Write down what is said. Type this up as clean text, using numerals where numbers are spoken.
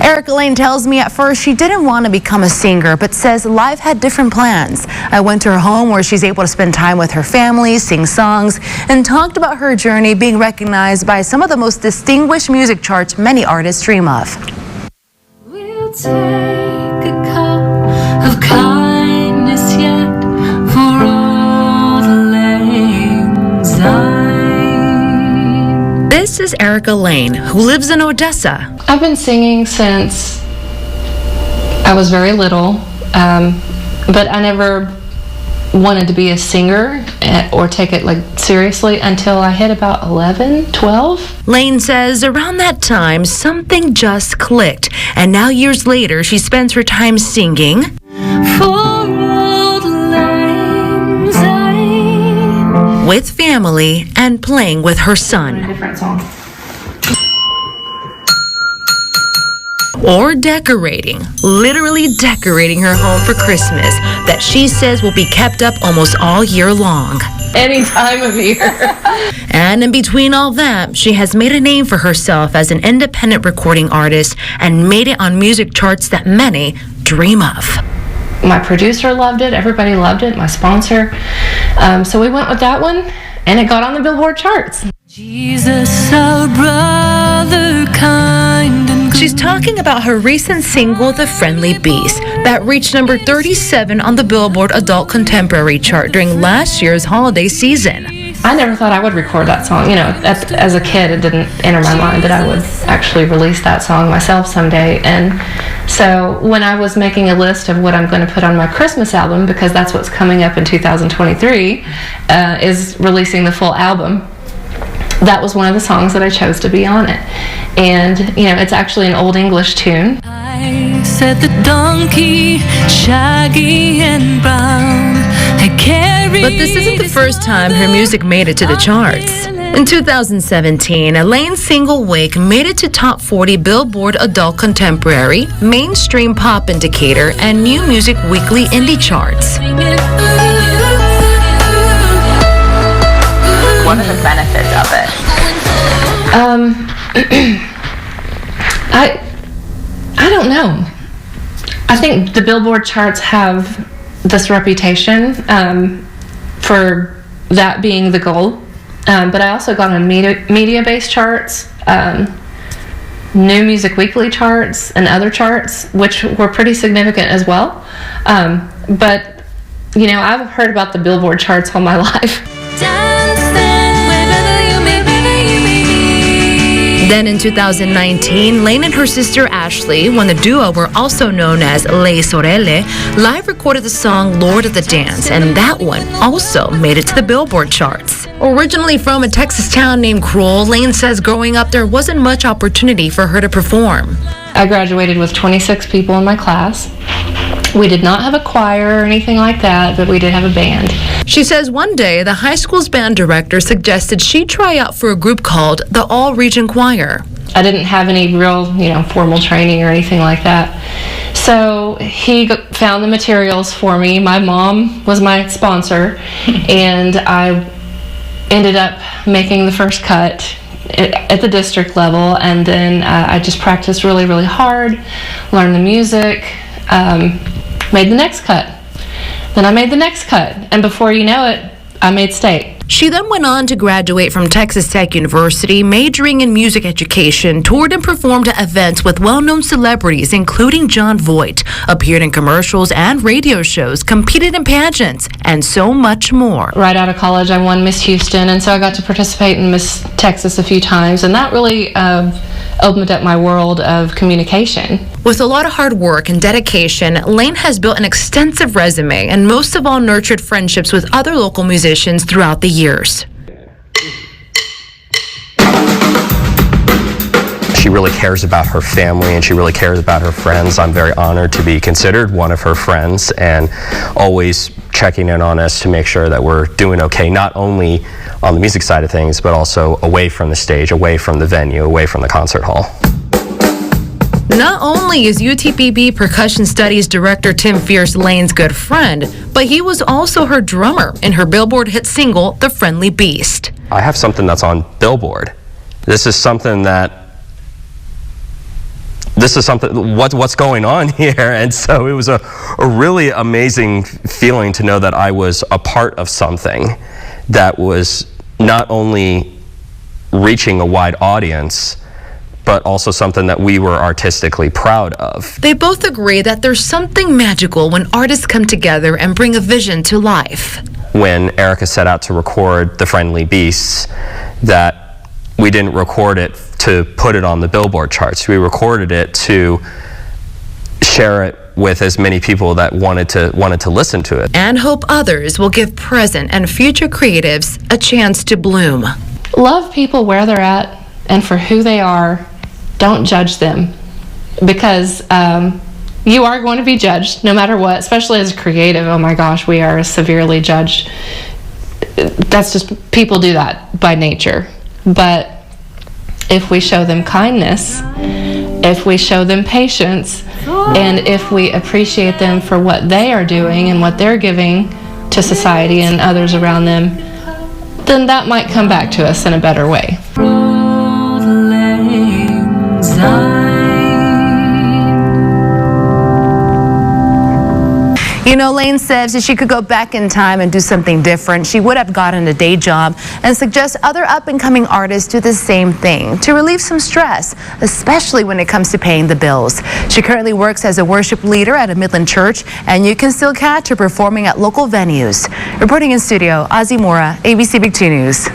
Erica Lane tells me at first she didn't want to become a singer, but says life had different plans. I went to her home where she's able to spend time with her family, sing songs, and talked about her journey being recognized by some of the most distinguished music charts many artists dream of. We'll take a cup of kindness yet for all the lang syne. This is Erica Lane, who lives in Odessa. I've been singing since I was very little, but I never wanted to be a singer or take it seriously until I hit about 11, 12. Lane says around that time, something just clicked, and now years later, she spends her time singing For all the lang syne. with family and playing with her son. Different song. Or decorating, literally decorating her home for Christmas that she says will be kept up almost all year long. Any time of year. And in between all that, she has made a name for herself as an independent recording artist and made it on music charts that many dream of. My producer loved it, everybody loved it, my sponsor. So we went with that one, and it got on the Billboard Charts. Jesus, our brother, kind and good. She's talking about her recent single, The Friendly Beast, that reached number 37 on the Billboard Adult Contemporary chart during last year's holiday season. I never thought I would record that song. You know, as a kid, it didn't enter my mind that I would actually release that song myself someday. And so when I was making a list of what I'm going to put on my Christmas album, because that's what's coming up in 2023, is releasing the full album, that was one of the songs that I chose to be on it. And, you know, it's actually an Old English tune. I said the donkey, shaggy and brown, had carried. But this isn't the first time her music made it to the charts. In 2017, Lane's single Wake made it to top 40 Billboard Adult Contemporary, Mainstream Pop Indicator, and New Music Weekly Indie charts. What are the benefits of it? I don't know. I think the Billboard charts have this reputation for that being the goal. But I also got on media-based charts, New Music Weekly charts, and other charts, which were pretty significant as well. But, you know, I've heard about the Billboard charts all my life. Then in 2019, Lane and her sister Ashley, when the duo were also known as Le Sorelle, live recorded the song Lord of the Dance, and that one also made it to the Billboard charts. Originally from a Texas town named Crowell, Lane says growing up there wasn't much opportunity for her to perform. I graduated with 26 people in my class. We did not have a choir or anything like that, but we did have a band. She says one day the high school's band director suggested she try out for a group called the All-Region Choir. I didn't have any real, formal training or anything like that. So he found the materials for me. My mom was my sponsor, and I ended up making the first cut at the district level, and then I just practiced really, really hard, learned the music, made the next cut. Then I made the next cut, and before you know it, I made state. She then went on to graduate from Texas Tech University, majoring in music education, toured and performed at events with well-known celebrities, including John Voight, appeared in commercials and radio shows, competed in pageants, and so much more. Right out of college, I won Miss Houston, and so I got to participate in Miss Texas a few times, and that really opened up my world of communication. With a lot of hard work and dedication, Lane has built an extensive resume and most of all nurtured friendships with other local musicians throughout the years. She really cares about her family and she really cares about her friends. I'm very honored to be considered one of her friends and always checking in on us to make sure that we're doing okay, not only on the music side of things, but also away from the stage, away from the venue, away from the concert hall. Not only is UTPB Percussion Studies Director Tim Fierce Lane's good friend, but he was also her drummer in her Billboard hit single, The Friendly Beast. I have something that's on Billboard. This is something that this is something, what's going on here? And so it was a really amazing feeling to know that I was a part of something that was not only reaching a wide audience, but also something that we were artistically proud of. They both agree that there's something magical when artists come together and bring a vision to life. When Erica set out to record The Friendly Beasts, that we didn't record it to put it on the Billboard charts. We recorded it to share it with as many people that wanted to listen to it. And hope others will give present and future creatives a chance to bloom. Love people where they're at and for who they are. Don't judge them, because you are going to be judged no matter what, especially as a creative. Oh my gosh, we are severely judged. That's just, people do that by nature. But if we show them kindness, if we show them patience, and if we appreciate them for what they are doing and what they're giving to society and others around them, then that might come back to us in a better way. You know, Lane says if she could go back in time and do something different, she would have gotten a day job, and suggests other up-and-coming artists do the same thing to relieve some stress, especially when it comes to paying the bills. She currently works as a worship leader at a Midland church, and you can still catch her performing at local venues. Reporting in studio, Ozzy Mora, ABC Big 2 News.